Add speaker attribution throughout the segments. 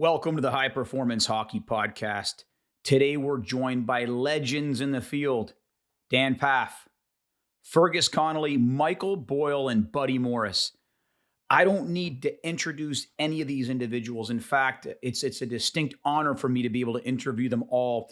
Speaker 1: Welcome to the High Performance Hockey Podcast. Today we're joined by legends in the field. Dan Pfaff, Fergus Connolly, Michael Boyle, and Buddy Morris. I don't need to introduce any of these individuals. In fact, it's a distinct honor for me to be able to interview them all.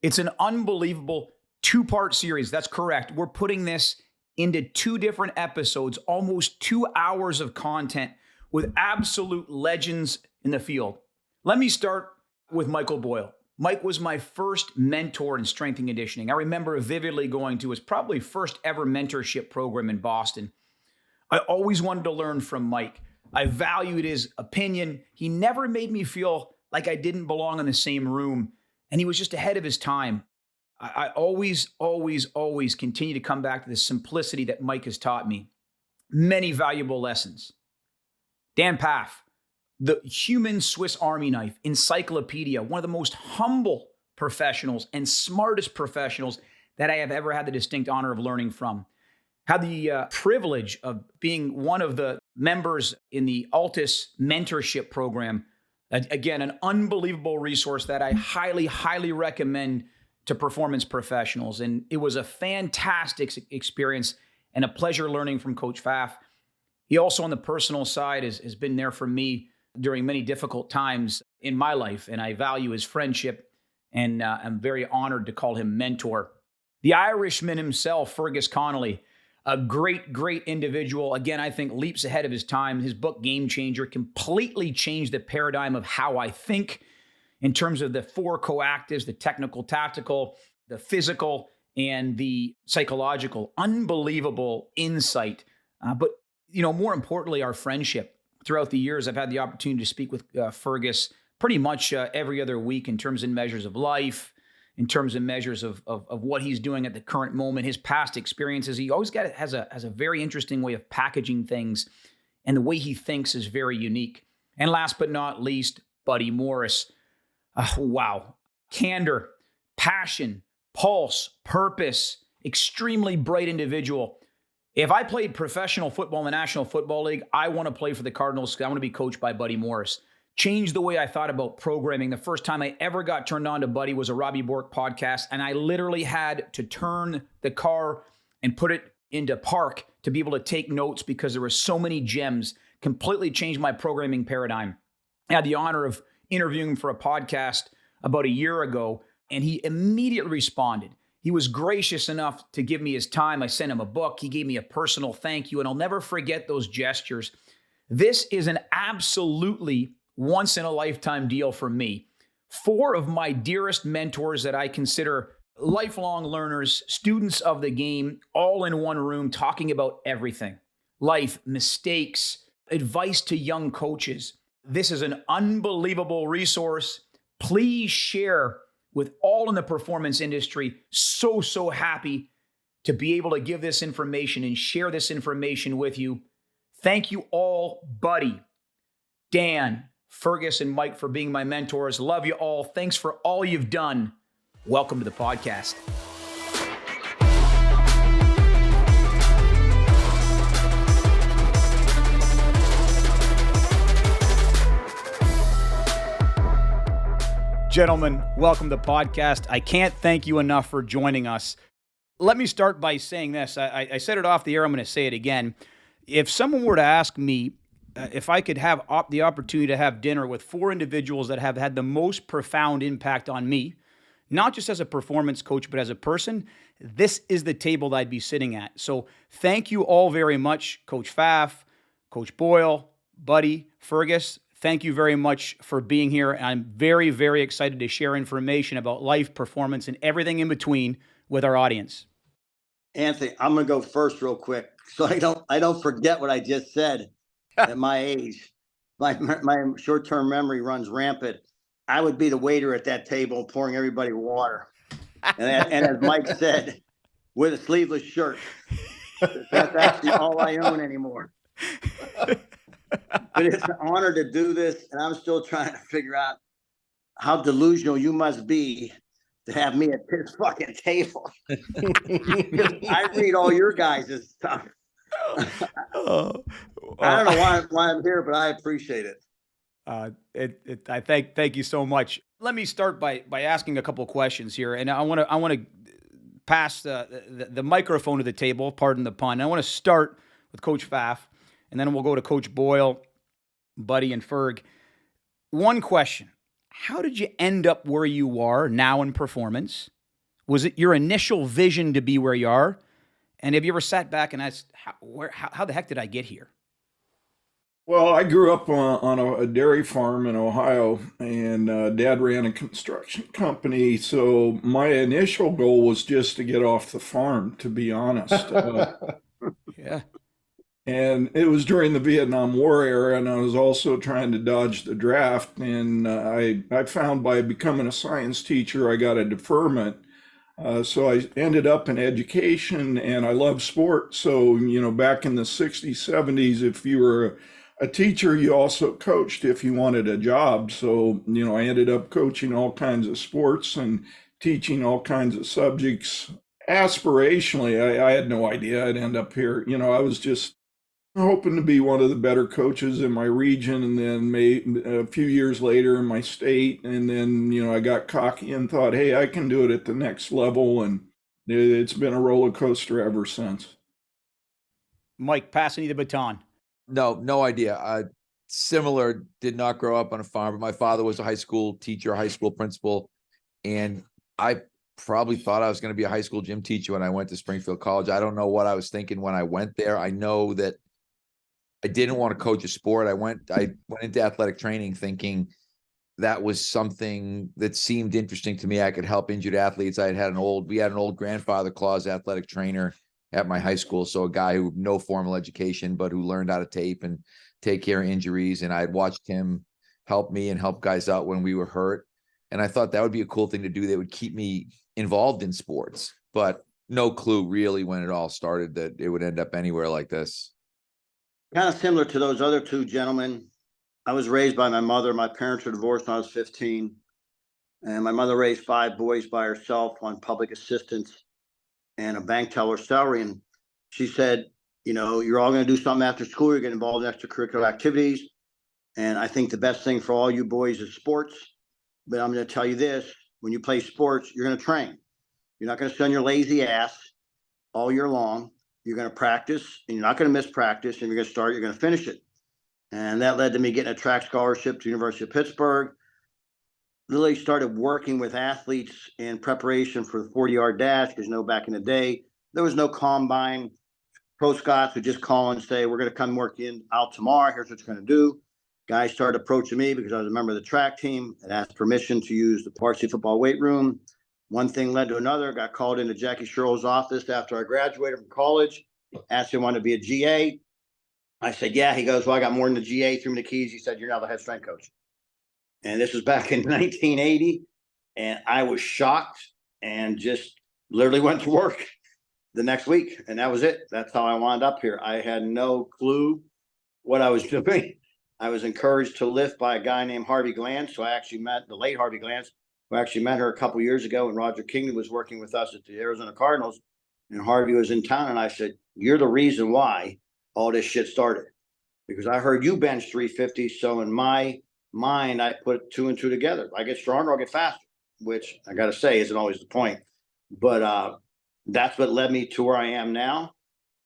Speaker 1: It's an unbelievable two-part series. That's correct. We're putting this into two different episodes, almost 2 hours of content with absolute legends in the field. Let me start with Michael Boyle. Mike was my first mentor in strength and conditioning. I remember vividly going to his probably first ever mentorship program in Boston. I always wanted to learn from Mike. I valued his opinion. He never made me feel like I didn't belong in the same room, and he was just ahead of his time. I always continue to come back to the simplicity that Mike has taught me. Many valuable lessons. Dan Pfaff, the human Swiss Army knife, encyclopedia, one of the most humble professionals and smartest professionals that I have ever had the distinct honor of learning from. Had the privilege of being one of the members in the Altus mentorship program. Again, an unbelievable resource that I highly recommend to performance professionals. And it was a fantastic experience and a pleasure learning from Coach Pfaff. He also, on the personal side, has been there for me during many difficult times in my life, and I value his friendship, and I'm very honored to call him mentor. The Irishman himself, Fergus Connolly, a great individual. Again, I think leaps ahead of his time. His book, Game Changer, completely changed the paradigm of how I think in terms of the four coactives, the technical, tactical, the physical, and the psychological. Unbelievable insight. But more importantly, our friendship. Throughout the years, I've had the opportunity to speak with Fergus pretty much every other week in terms and measures of life, in terms and measures of what he's doing at the current moment, his past experiences. He always has a very interesting way of packaging things, and the way he thinks is very unique. And last but not least, Buddy Morris. Wow. Candor, passion, pulse, purpose, extremely bright individual. If I played professional football in the National Football League, I want to play for the Cardinals because I want to be coached by Buddy Morris. Changed the way I thought about programming. The first time I ever got turned on to Buddy was a Robbie Bork podcast, and I literally had to turn the car and put it into park to be able to take notes because there were so many gems. Completely changed my programming paradigm. I had the honor of interviewing him for a podcast about a year ago, and he immediately responded. He was gracious enough to give me his time. I sent him a book. He gave me a personal thank you, and I'll never forget those gestures. This is an absolutely once-in-a-lifetime deal for me. 4 of my dearest mentors that I consider lifelong learners, students of the game, all in one room talking about everything. Life, mistakes, advice to young coaches. This is an unbelievable resource. Please share with all in the performance industry. So happy to be able to give this information and share this information with you. Thank you all, Buddy, Dan, Fergus, and Mike for being my mentors. Love you all. Thanks for all you've done. Welcome to the podcast. Gentlemen, welcome to the podcast. I can't thank you enough for joining us. Let me start by saying this. I said it off the air. I'm going to say it again. If someone were to ask me if I could have the opportunity to have dinner with 4 individuals that have had the most profound impact on me, not just as a performance coach, but as a person, this is the table that I'd be sitting at. So thank you all very much, Coach Pfaff, Coach Boyle, Buddy, Fergus. Thank you very much for being here. I'm very excited to share information about life, performance, and everything in between with our audience.
Speaker 2: Anthony, I'm going to go first real quick so I don't forget what I just said. At my age, my short-term memory runs rampant. I would be the waiter at that table pouring everybody water. And as Mike said, with a sleeveless shirt. That's actually all I own anymore. But it's an honor to do this, and I'm still trying to figure out how delusional you must be to have me at this fucking table. I read all your guys' stuff. I don't know why I'm here, but I appreciate it.
Speaker 1: Thank you so much. Let me start by asking a couple of questions here, and I want to pass the microphone to the table. Pardon the pun. I want to start with Coach Pfaff, and then we'll go to Coach Boyle, Buddy, and Ferg. One question: how did you end up where you are now in performance? Was it your initial vision to be where you are? And have you ever sat back and asked, how the heck did I get here?
Speaker 3: Well, I grew up on a dairy farm in Ohio, and Dad ran a construction company. So my initial goal was just to get off the farm, to be honest.
Speaker 1: Yeah.
Speaker 3: And it was during the Vietnam War era, and I was also trying to dodge the draft. And I found by becoming a science teacher, I got a deferment. So I ended up in education, and I love sport. So, back in the 60s, 70s, if you were a teacher, you also coached if you wanted a job. So, I ended up coaching all kinds of sports and teaching all kinds of subjects. Aspirationally, I had no idea I'd end up here. I was just hoping to be one of the better coaches in my region, and then a few years later in my state. And then, I got cocky and thought, hey, I can do it at the next level. And it's been a roller coaster ever since.
Speaker 1: Mike, passing you the baton.
Speaker 4: No idea. Similar, did not grow up on a farm, but my father was a high school teacher, a high school principal. And I probably thought I was going to be a high school gym teacher when I went to Springfield College. I don't know what I was thinking when I went there. I know that I didn't want to coach a sport. I went into athletic training thinking that was something that seemed interesting to me. I could help injured athletes. We had an old grandfather clause athletic trainer at my high school. So a guy who no formal education, but who learned how to tape and take care of injuries. And I'd watched him help me and help guys out when we were hurt. And I thought that would be a cool thing to do that would keep me involved in sports, but no clue really when it all started that it would end up anywhere like this.
Speaker 2: Kind of similar to those other two gentlemen. I was raised by my mother. My parents were divorced when I was 15. And my mother raised 5 boys by herself on public assistance and a bank teller salary. And she said, you're all going to do something after school. You're getting involved in extracurricular activities. And I think the best thing for all you boys is sports. But I'm going to tell you this, when you play sports, you're going to train. You're not going to sit on your lazy ass all year long. You're going to practice, and you're not going to miss practice, and you're going to start, you're going to finish it. And that led to me getting a track scholarship to the University of Pittsburgh. Literally started working with athletes in preparation for the 40-yard dash, because back in the day, there was no combine. Pro Scots would just call and say, we're going to come work out tomorrow. Here's what you're going to do. Guys started approaching me because I was a member of the track team and asked permission to use the varsity football weight room. One thing led to another. Got called into Jackie Sherrill's office after I graduated from college. Asked him if I wanted to be a GA. I said, yeah. He goes, well, I got more than the GA. Threw me the keys. He said, you're now the head strength coach. And this was back in 1980. And I was shocked and just literally went to work the next week. And that was it. That's how I wound up here. I had no clue what I was doing. I was encouraged to lift by a guy named Harvey Glantz. So I actually met the late Harvey Glantz. We actually met her a couple years ago when Roger Kingley was working with us at the Arizona Cardinals, and Harvey was in town. And I said, you're the reason why all this shit started, because I heard you bench 350. So in my mind, I put 2 and 2 together. If I get stronger, I'll get faster, which I got to say isn't always the point. But that's what led me to where I am now.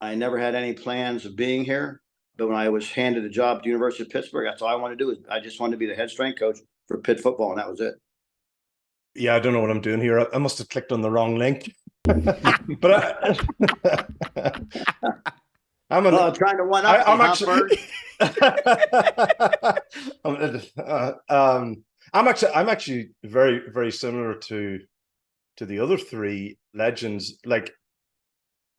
Speaker 2: I never had any plans of being here. But when I was handed a job at the University of Pittsburgh, that's all I wanted to do. I just wanted to be the head strength coach for Pitt football, and that was it.
Speaker 5: Yeah, I don't know what I'm doing here. I must have clicked on the wrong link. But I'm
Speaker 2: trying to one up.
Speaker 5: I'm actually very, very similar to the other 3 legends. Like,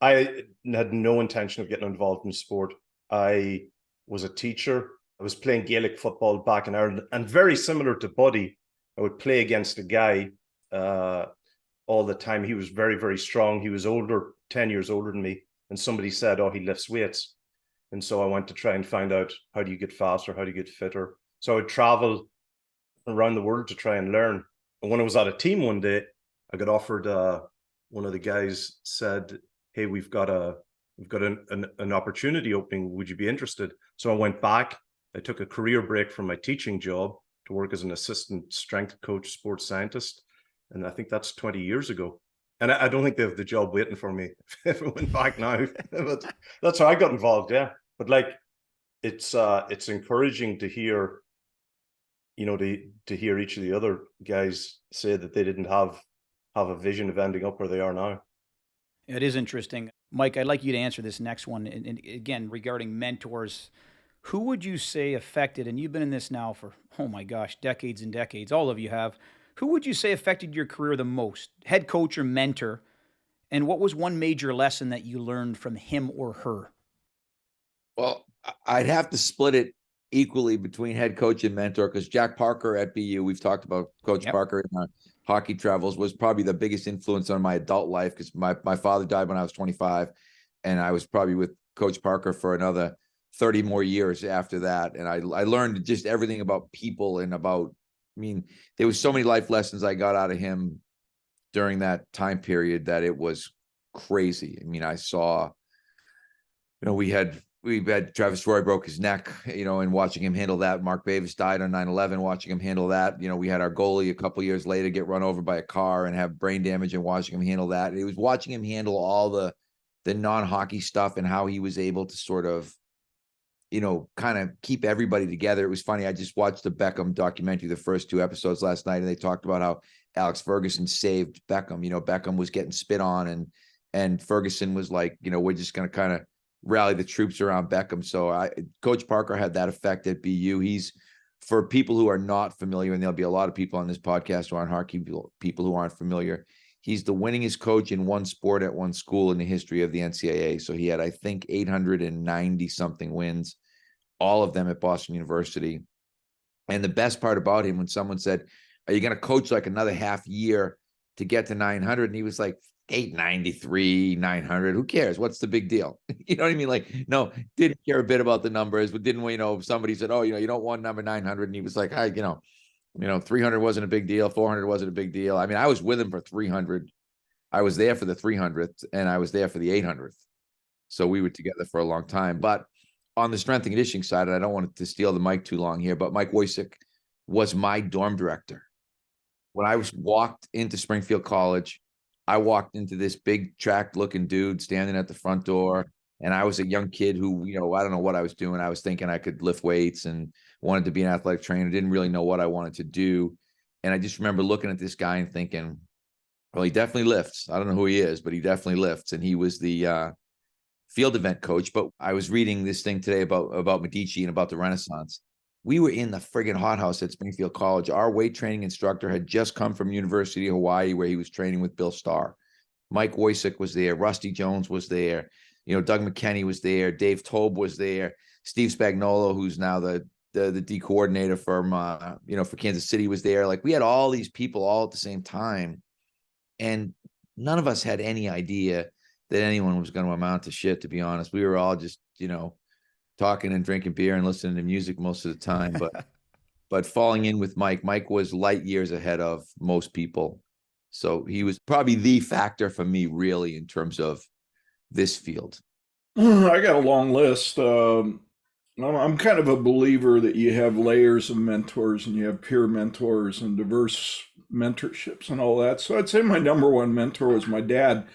Speaker 5: I had no intention of getting involved in sport. I was a teacher. I was playing Gaelic football back in Ireland, and very similar to Buddy, I would play against a guy all the time. He was very, very strong. He was older, 10 years older than me. And somebody said, oh, he lifts weights. And so I went to try and find out, how do you get faster? How do you get fitter? So I would travel around the world to try and learn. And when I was at a team one day, I got offered, one of the guys said, hey, we've got an opportunity opening. Would you be interested? So I went back I took a career break from my teaching job to work as an assistant strength coach, sports scientist. And I think that's 20 years ago. And I don't think they have the job waiting for me if I went back now. But that's how I got involved, yeah. But like, it's encouraging to hear, to hear each of the other guys say that they didn't have a vision of ending up where they are now.
Speaker 1: It is interesting. Mike, I'd like you to answer this next one. And again, regarding mentors, who would you say affected, and you've been in this now for, oh my gosh, decades and decades, all of you have, who would you say affected your career the most? Head coach or mentor? And what was one major lesson that you learned from him or her?
Speaker 4: Well, I'd have to split it equally between head coach and mentor, because Jack Parker at BU, we've talked about Coach
Speaker 1: Yep.
Speaker 4: Parker in our hockey travels, was probably the biggest influence on my adult life, because my father died when I was 25, and I was probably with Coach Parker for another 30 more years after that. And I learned just everything about people and about, there was so many life lessons I got out of him during that time period that it was crazy. I saw, we had Travis Roy broke his neck, and watching him handle that. Mark Bavis died on 9/11, watching him handle that. We had our goalie a couple years later get run over by a car and have brain damage, and watching him handle that. And it was watching him handle all the non-hockey stuff and how he was able to sort of, kind of keep everybody together. It was funny. I just watched the Beckham documentary, the first 2 episodes last night, and they talked about how Alex Ferguson saved Beckham. Beckham was getting spit on, and Ferguson was like, we're just going to kind of rally the troops around Beckham. So Coach Parker had that effect at BU. He's, for people who are not familiar, and there'll be a lot of people on this podcast who aren't hockey people who aren't familiar, he's the winningest coach in one sport at one school in the history of the NCAA. So he had, I think, 890 something wins, all of them at Boston University. And the best part about him, when someone said, are you going to coach like another half year to get to 900? And he was like, 893, 900, who cares? What's the big deal? You know what I mean? Like, no, didn't care a bit about the numbers, but didn't, somebody said, oh, you don't want number 900. And he was like, 300 wasn't a big deal. 400 wasn't a big deal. I was with him for 300. I was there for the 300th, and I was there for the 800th. So we were together for a long time. But on the strength and conditioning side, and I don't want to steal the mic too long here, but Mike Wojcik was my dorm director. When I walked into Springfield College, I walked into this big track looking dude standing at the front door. And I was a young kid who, I don't know what I was doing. I was thinking I could lift weights and wanted to be an athletic trainer. Didn't really know what I wanted to do. And I just remember looking at this guy and thinking, well, he definitely lifts. I don't know who he is, but he definitely lifts. And he was the field event coach. But I was reading this thing today about Medici and about the Renaissance. We were in the friggin' hothouse at Springfield College. Our weight training instructor had just come from University of Hawaii, where he was training with Bill Starr. Mike Wojcik was there. Rusty Jones was there. Doug McKenney was there. Dave Tobe was there. Steve Spagnuolo, who's now the D coordinator from for Kansas City, was there. Like, we had all these people all at the same time, and none of us had any idea that anyone was going to amount to shit. To be honest, we were all just talking and drinking beer and listening to music most of the time. But falling in with Mike was light years ahead of most people. So he was probably the factor for me, really, in terms of this field.
Speaker 3: I got a long list. I'm kind of a believer that you have layers of mentors, and you have peer mentors and diverse mentorships and all that. So I'd say my number one mentor was my dad.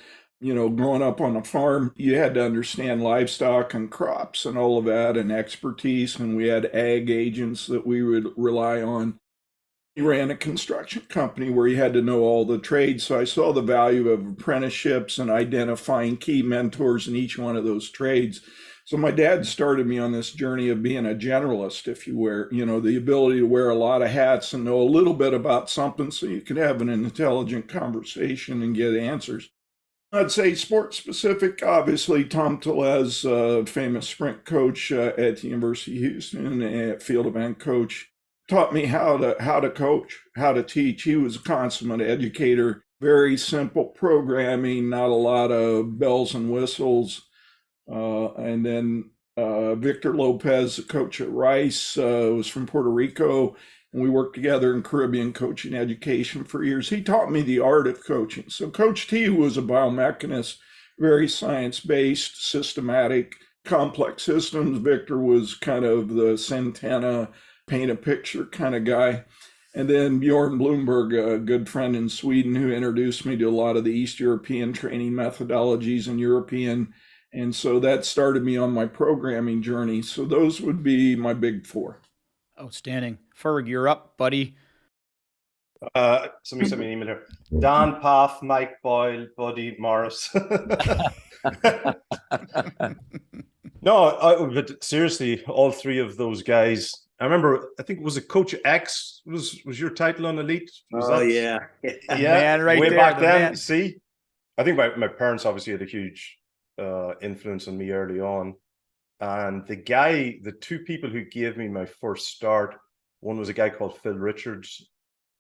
Speaker 3: Growing up on a farm, you had to understand livestock and crops and all of that and expertise. And we had ag agents that we would rely on. He ran a construction company where you had to know all the trades. So I saw the value of apprenticeships and identifying key mentors in each one of those trades. So my dad started me on this journey of being a generalist, if you will, the ability to wear a lot of hats and know a little bit about something so you could have an intelligent conversation and get answers. I'd say sports specific, obviously, Tom Tellez, famous sprint coach at the University of Houston, field event coach, taught me how to coach, how to teach. He was a consummate educator, very simple programming, not a lot of bells and whistles. And then Victor Lopez, the coach at Rice, was from Puerto Rico. And we worked together in Caribbean coaching education for years. He taught me the art of coaching. So Coach T was a biomechanist, very science-based, systematic, complex systems. Victor was kind of the Santana paint a picture kind of guy. And then Bjorn Bloomberg, a good friend in Sweden, who introduced me to a lot of the East European training methodologies and European. And so that started me on my programming journey. So those would be my big four.
Speaker 1: Outstanding. Ferg, you're up, buddy.
Speaker 5: Somebody sent me an email here. Dan, Pfaff, Mike Boyle, Buddy, Morris. No, but seriously, all three of those guys. I remember, I think, was it Coach X was your title on Elite? Was
Speaker 2: Oh,
Speaker 5: that?
Speaker 2: yeah.
Speaker 5: Yeah,
Speaker 1: Man right
Speaker 5: way
Speaker 1: there,
Speaker 5: back
Speaker 1: the
Speaker 5: then.
Speaker 1: man.
Speaker 5: See, I think my parents obviously had a huge influence on me early on. And the two people who gave me my first start, one was a guy called Phil Richards,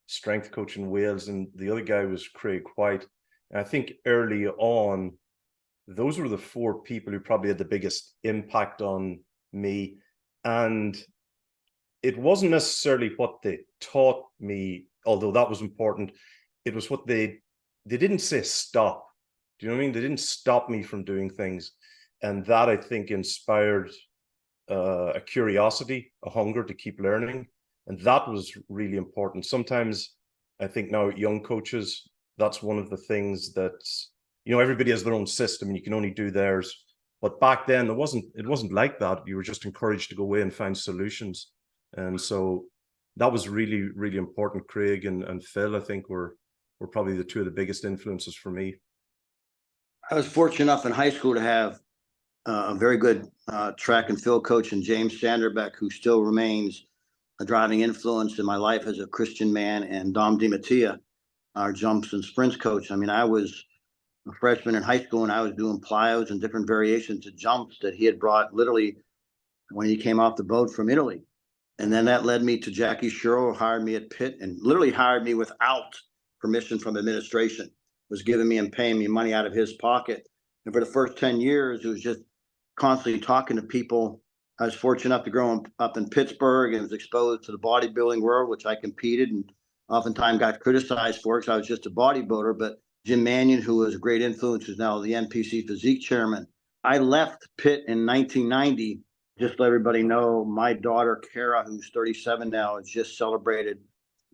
Speaker 5: strength coach in Wales, and the other guy was Craig White. And I think early on, those were the four people who probably had the biggest impact on me. And it wasn't necessarily what they taught me, although that was important. It was what they didn't say stop. Do you know what I mean? They didn't stop me from doing things. And that, I think, inspired a curiosity, a hunger to keep learning. And that was really important. Sometimes I think now young coaches, that's one of the things that, everybody has their own system and you can only do theirs. But back then it wasn't like that. You were just encouraged to go away and find solutions. And so that was really, really important. Craig and Phil, I think, were probably the two of the biggest influences for me.
Speaker 2: I was fortunate enough in high school to have a very good track and field coach in James Sanderbeck, who still remains a driving influence in my life as a Christian man, and Dom DiMattia, our jumps and sprints coach. I mean, I was a freshman in high school and I was doing plyos and different variations of jumps that he had brought literally when he came off the boat from Italy. And then that led me to Jackie Sherrill, who hired me at Pitt and literally hired me without permission from administration, was giving me and paying me money out of his pocket. And for the first 10 years, it was just constantly talking to people. I was fortunate enough to grow up in Pittsburgh and was exposed to the bodybuilding world, which I competed and oftentimes got criticized for because I was just a bodybuilder. But Jim Mannion, who was a great influence, is now the NPC physique chairman. I left Pitt in 1990. Just to let everybody know, my daughter, Kara, who's 37 now, has just celebrated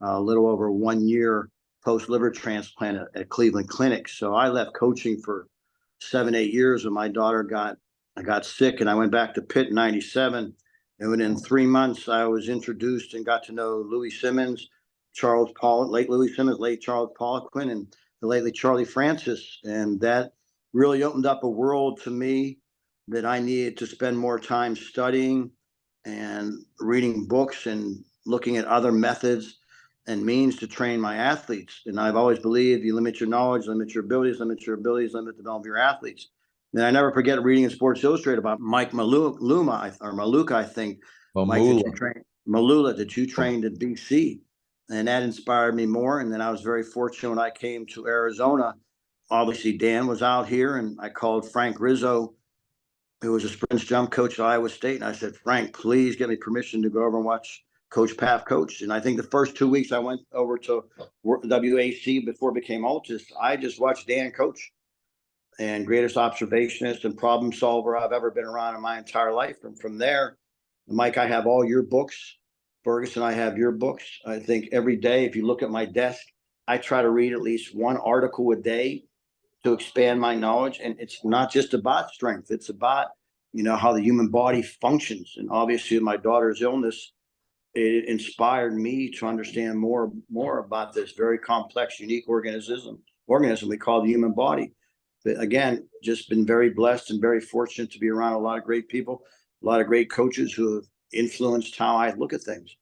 Speaker 2: a little over 1 year post-liver transplant at Cleveland Clinic. So I left coaching for 7-8 years when my daughter got sick, and I went back to Pitt in 97. And within 3 months, I was introduced and got to know Louis Simmons, Charles Pollock, late Louis Simmons, late Charles Poliquin, and the lately Charlie Francis. And that really opened up a world to me that I needed to spend more time studying and reading books and looking at other methods and means to train my athletes. And I've always believed you limit your knowledge, limit your abilities, limit the development of your athletes. And I never forget reading in Sports Illustrated about Mike Maluka, I think. Mike, Malula, that you trained at BC. And that inspired me more. And then I was very fortunate when I came to Arizona. Obviously, Dan was out here, and I called Frank Rizzo, who was a sprint jump coach at Iowa State. And I said, Frank, please give me permission to go over and watch Coach Pfaff coach. And I think the first 2 weeks I went over to WAC before it became Altus, I just watched Dan coach. And greatest observationist and problem solver I've ever been around in my entire life. And from there, Mike, I have all your books. Fergus and I have your books. I think every day, if you look at my desk, I try to read at least one article a day to expand my knowledge. And it's not just about strength. It's about, how the human body functions. And obviously my daughter's illness, it inspired me to understand more about this very complex, unique organism we call the human body. But again, just been very blessed and very fortunate to be around a lot of great people, a lot of great coaches who have influenced how I look at things.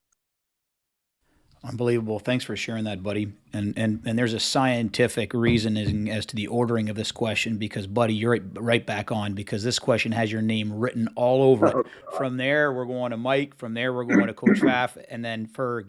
Speaker 1: Unbelievable. Thanks for sharing that, buddy. And there's a scientific reasoning as to the ordering of this question, because, buddy, you're right back on, because this question has your name written all over it. From there, we're going to Mike. From there, we're going to Coach Pfaff, and then Ferg.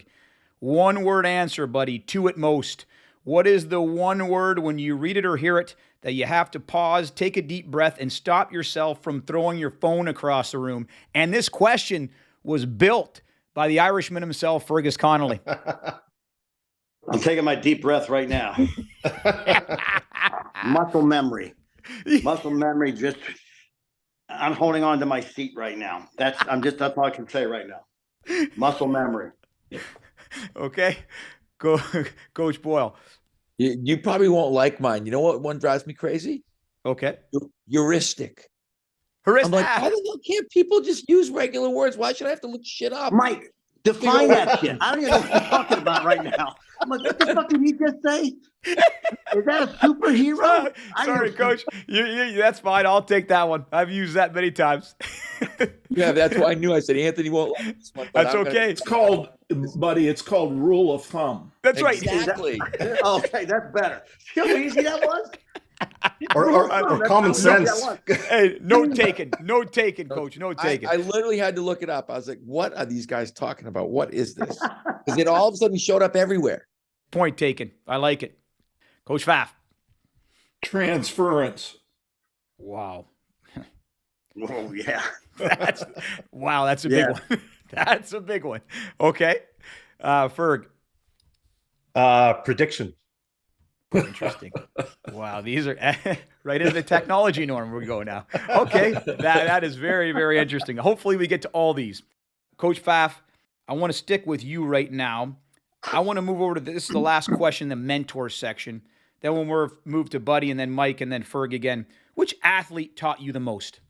Speaker 1: One word answer, buddy, two at most. What is the one word when you read it or hear it that you have to pause, take a deep breath, and stop yourself from throwing your phone across the room? And this question was built by the Irishman himself, Fergus Connolly.
Speaker 2: I'm taking my deep breath right now. Muscle memory. Muscle memory. Just I'm holding on to my seat right now. That's all I can say right now. Muscle memory.
Speaker 1: Okay. Go, Coach Boyle.
Speaker 4: You probably won't like mine. You know what one drives me crazy?
Speaker 1: Okay.
Speaker 4: Heuristic. I'm like, why the hell can't people just use regular words? Why should I have to look shit up?
Speaker 2: Mike, define that shit. I don't even know what you're talking about right now. I'm like, what the fuck did he just say? Is that a superhero?
Speaker 1: Sorry, Coach. You, that's fine. I'll take that one. I've used that many times.
Speaker 4: Yeah, that's why I knew. I said Anthony won't like this one.
Speaker 1: That's okay.
Speaker 3: It's called, buddy, it's called rule of thumb.
Speaker 1: That's right.
Speaker 4: Exactly.
Speaker 2: Okay, that's better. See how easy that was?
Speaker 5: Or common sense.
Speaker 1: Hey, note taken, Coach. Note taken.
Speaker 4: I literally had to look it up. I was like, what are these guys talking about? What is this? Because it all of a sudden showed up everywhere.
Speaker 1: Point taken. I like it. Coach Pfaff.
Speaker 3: Transference.
Speaker 1: Wow.
Speaker 2: Oh, yeah.
Speaker 1: That's a big one. That's a big one. Okay. Ferg.
Speaker 5: Prediction.
Speaker 1: Interesting. Wow, these are right into the technology norm we go now. Okay, that is very, very interesting. Hopefully we get to all these. Coach Pfaff, I want to stick with you right now. I want to move over to this is the last question, the mentor section. Then when we're moved to Buddy and then Mike and then Ferg again. Which athlete taught you the most?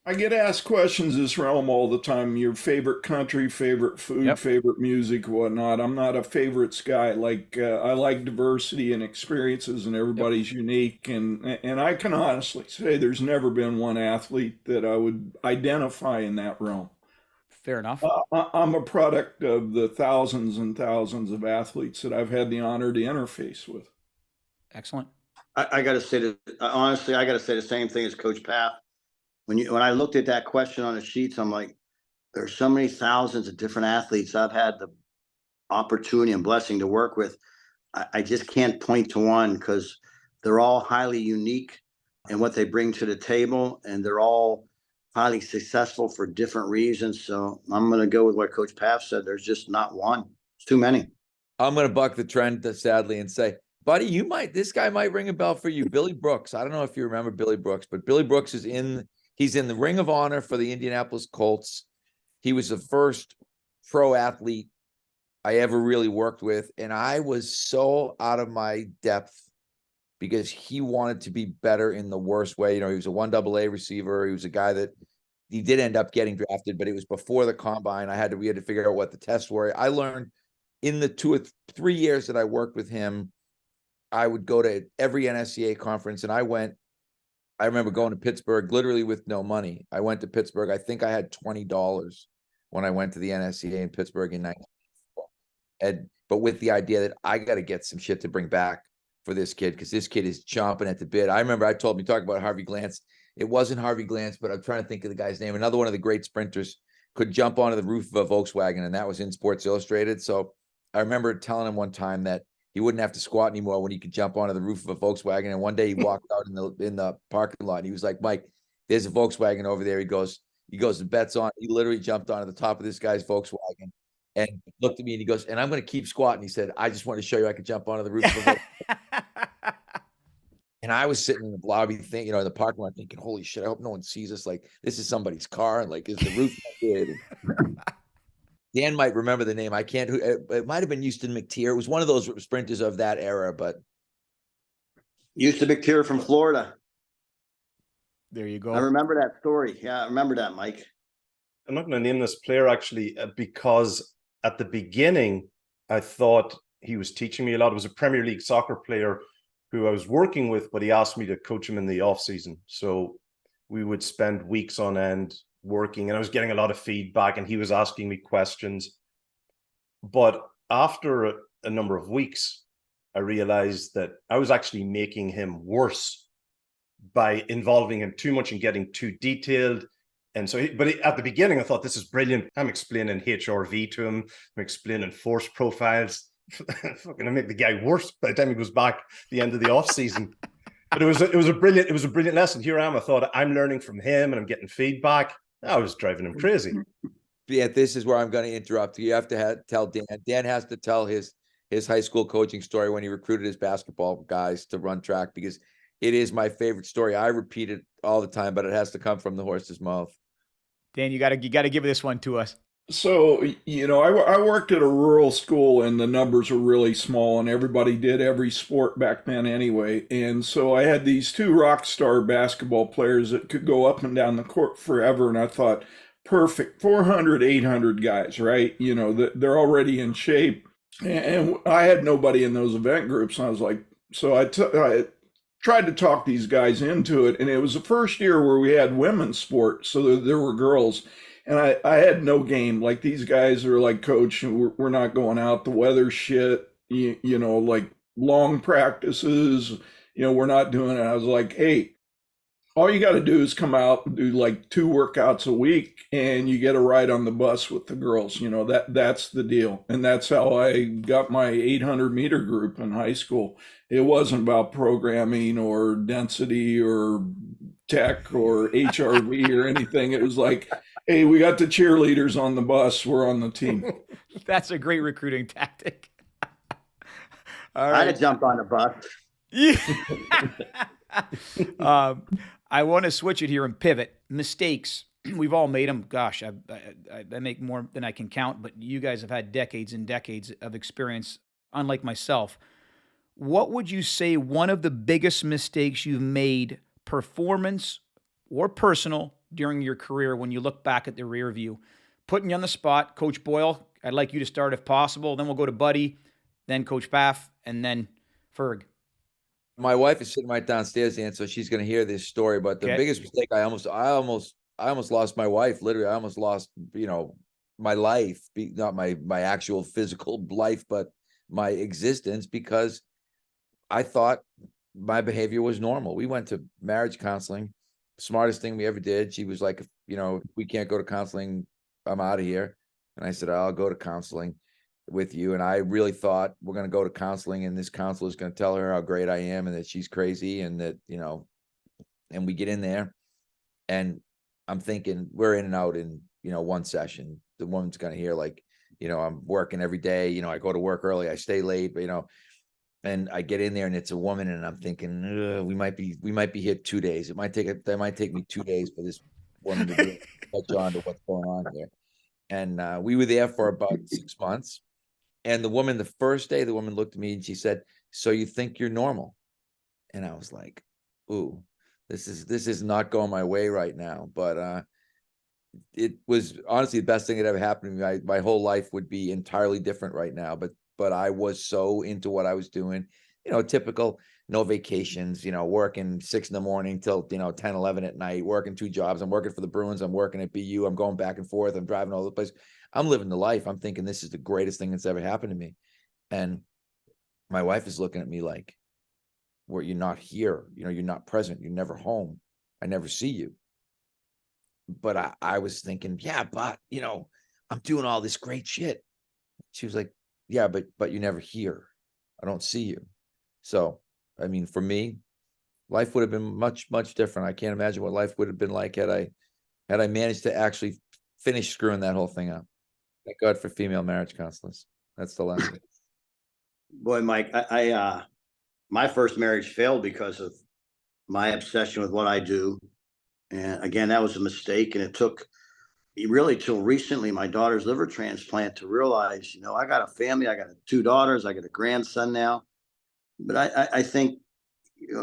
Speaker 3: I get asked questions this realm all the time. Your favorite country, favorite food, favorite music, whatnot. I'm not a favorites guy. Like I like diversity and experiences, and everybody's unique. And I can honestly say there's never been one athlete that I would identify in that realm.
Speaker 1: Fair enough.
Speaker 3: I'm a product of the thousands and thousands of athletes that I've had the honor to interface with.
Speaker 1: Excellent.
Speaker 2: I got to say that honestly, I got to say the same thing as Coach Pfaff. When I looked at that question on the sheets, I'm like, there's so many thousands of different athletes I've had the opportunity and blessing to work with. I just can't point to one because they're all highly unique in what they bring to the table, and they're all highly successful for different reasons. So I'm going to go with what Coach Pfaff said. There's just not one. It's too many.
Speaker 4: I'm going to buck the trend, sadly, and say, buddy, this guy might ring a bell for you. Billy Brooks. I don't know if you remember Billy Brooks, but Billy Brooks he's in the Ring of Honor for the Indianapolis Colts. He was the first pro athlete I ever really worked with. And I was so out of my depth because he wanted to be better in the worst way. You know, he was a 1AA receiver. He was a guy that he did end up getting drafted, but it was before the combine. We had to figure out what the tests were. I learned in the 2 or 3 years that I worked with him, I would go to every NSCA conference, and I remember going to Pittsburgh literally with no money. I went to Pittsburgh. I think I had $20 when I went to the NSCA in Pittsburgh in 1994. But with the idea that I got to get some shit to bring back for this kid because this kid is chomping at the bit. I remember talking about Harvey Glance. It wasn't Harvey Glance, but I'm trying to think of the guy's name. Another one of the great sprinters could jump onto the roof of a Volkswagen, and that was in Sports Illustrated. So I remember telling him one time that he wouldn't have to squat anymore when he could jump onto the roof of a Volkswagen. And one day he walked out in the parking lot and he was like, Mike, there's a Volkswagen over there. He goes, the bet's on. He literally jumped onto the top of this guy's Volkswagen and looked at me and he goes, and I'm going to keep squatting. He said, I just want to show you I could jump onto the roof of a Volkswagen. And I was sitting in the lobby in the parking lot thinking, holy shit, I hope no one sees us. Like, this is somebody's car. And like, is the roof good? Dan might remember the name. I can't. It might have been Houston McTeer. It was one of those sprinters of that era, but
Speaker 2: Houston McTeer from Florida.
Speaker 1: There you go.
Speaker 2: I remember that story. Yeah, I remember that, Mike.
Speaker 5: I'm not going to name this player actually because at the beginning I thought he was teaching me a lot. It was a Premier League soccer player who I was working with, but he asked me to coach him in the off season. So we would spend weeks on end working, and I was getting a lot of feedback, and he was asking me questions. But after a number of weeks, I realized that I was actually making him worse by involving him too much and getting too detailed. And so, at the beginning, I thought, this is brilliant. I'm explaining HRV to him. I'm explaining force profiles. Fucking, I make the guy worse by the time he goes back the end of the off season. But it was a brilliant lesson. Here I am. I thought I'm learning from him, and I'm getting feedback. I was driving him crazy.
Speaker 4: Yeah, this is where I'm going to interrupt. You have to tell Dan. Dan has to tell his high school coaching story when he recruited his basketball guys to run track, because it is my favorite story. I repeat it all the time, but it has to come from the horse's mouth.
Speaker 1: Dan, you gotta give this one to us.
Speaker 3: So, I worked at a rural school and the numbers were really small and everybody did every sport back then anyway. And so I had these two rock star basketball players that could go up and down the court forever. And I thought, perfect, 400, 800 guys, right? They're already in shape. And I had nobody in those event groups. And I was like, so I tried to talk these guys into it. And it was the first year where we had women's sports. So there were girls. And I had no game. Like, these guys are like, coach, we're not going out. The weather's shit, like long practices, we're not doing it. I was like, hey, all you got to do is come out and do like 2 workouts a week and you get a ride on the bus with the girls. That's the deal. And that's how I got my 800 meter group in high school. It wasn't about programming or density or tech or HRV or anything. It was like, hey, we got the cheerleaders on the bus. We're on the team.
Speaker 1: That's a great recruiting tactic. All
Speaker 2: I'd
Speaker 1: right.
Speaker 2: have jumped on the bus.
Speaker 1: Yeah. I want to switch it here and pivot. Mistakes. We've all made them. Gosh, I make more than I can count, but you guys have had decades and decades of experience, unlike myself. What would you say one of the biggest mistakes you've made, performance or personal, during your career when you look back at the rear view? Putting you on the spot, Coach Boyle, I'd like you to start if possible. Then we'll go to Buddy, then Coach Pfaff, and then Ferg.
Speaker 4: My wife is sitting right downstairs, and so she's going to hear this story. But the biggest mistake, I almost lost my wife. Literally, I almost lost, my life, not my actual physical life, but my existence, because I thought my behavior was normal. We went to marriage counseling. Smartest thing we ever did. She was like, we can't go to counseling, I'm out of here. And I said, I'll go to counseling with you. And I really thought, we're going to go to counseling and this counselor is going to tell her how great I am and that she's crazy and that, and we get in there and I'm thinking we're in and out in, 1 session. The woman's going to hear like, I'm working every day. I go to work early, I stay late, but, and I get in there and it's a woman and I'm thinking, we might be here 2 days. It might take me 2 days for this woman to catch on to what's going on here. And we were there for about 6 months. And the first day, the woman looked at me and she said, so you think you're normal? And I was like, ooh, this is not going my way right now. But it was honestly the best thing that ever happened to me. My whole life would be entirely different right now. But I was so into what I was doing, typical, no vacations, working 6 a.m. till, 10, 11 at night, working 2 jobs. I'm working for the Bruins. I'm working at BU. I'm going back and forth. I'm driving all over the place. I'm living the life. I'm thinking this is the greatest thing that's ever happened to me. And my wife is looking at me like, well, you're not here. You're not present. You're never home. I never see you. But I was thinking, yeah, but, I'm doing all this great shit. She was like, yeah, but you never hear. I don't see you. So, I mean, for me, life would have been much, much different. I can't imagine what life would have been like had I managed to actually finish screwing that whole thing up. Thank God for female marriage counselors. That's the lesson.
Speaker 2: Boy, Mike, I my first marriage failed because of my obsession with what I do. And again, that was a mistake. And it took really till recently, my daughter's liver transplant, to realize, I got a family, I got 2 daughters, I got a grandson now. But I think,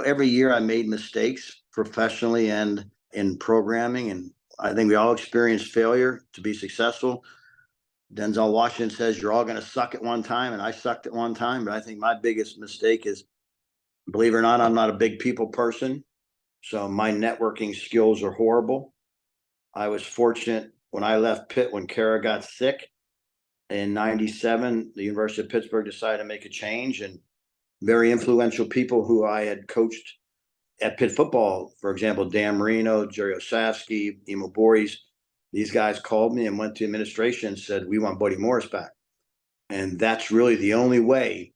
Speaker 2: every year I made mistakes professionally and in programming. And I think we all experience failure to be successful. Denzel Washington says you're all going to suck at one time, and I sucked at one time. But I think my biggest mistake is, believe it or not, I'm not a big people person. So my networking skills are horrible. I was fortunate when I left Pitt, when Kara got sick in 97, the University of Pittsburgh decided to make a change, and very influential people who I had coached at Pitt football, for example, Dan Marino, Jerry Osavsky, Emo Boris, these guys called me and went to administration and said, we want Buddy Morris back. And that's really the only way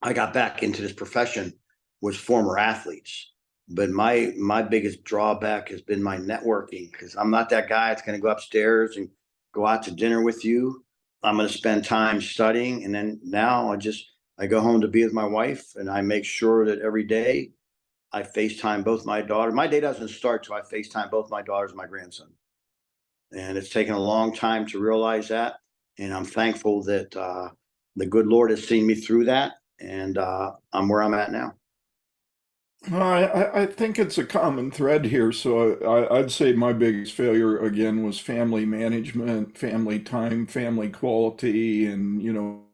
Speaker 2: I got back into this profession, was former athletes. But my biggest drawback has been my networking, because I'm not that guy that's going to go upstairs and go out to dinner with you. I'm going to spend time studying. And then now I go home to be with my wife, and I make sure that every day I FaceTime both my daughter. My day doesn't start till I FaceTime both my daughters and my grandson. And it's taken a long time to realize that. And I'm thankful that the good Lord has seen me through that. And I'm where I'm at now.
Speaker 3: I think it's a common thread here. So I'd say my biggest failure again was family management, family time, family quality, and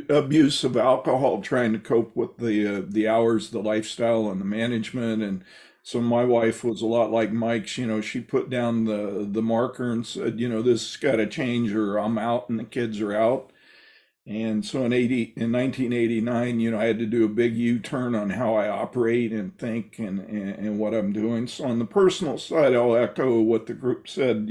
Speaker 3: abuse of alcohol, trying to cope with the hours, the lifestyle, and the management. And so my wife was a lot like Mike's. She put down the marker and said, this has got to change, or I'm out and the kids are out. And so in 1989, I had to do a big U-turn on how I operate and think and what I'm doing. So on the personal side, I'll echo what the group said,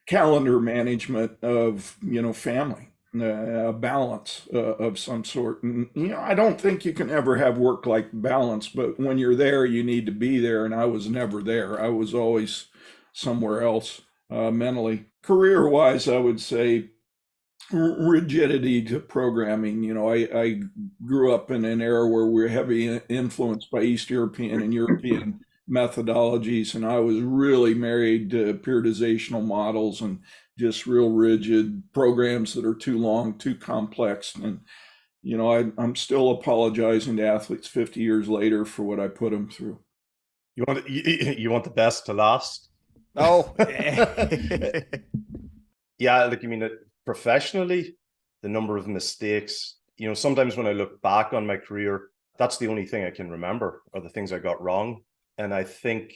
Speaker 3: calendar management of, family, a balance of some sort. And, I don't think you can ever have work-life balance, but when you're there, you need to be there. And I was never there. I was always somewhere else mentally. Career-wise, I would say, rigidity to programming. I grew up in an era where we're heavy influenced by East European and European methodologies, and I was really married to periodizational models and just real rigid programs that are too long, too complex. And I'm still apologizing to athletes 50 years later for what I put them through.
Speaker 5: You want the best to last?
Speaker 1: Oh,
Speaker 5: yeah. Like, professionally, the number of mistakes, sometimes when I look back on my career, that's the only thing I can remember are the things I got wrong. And I think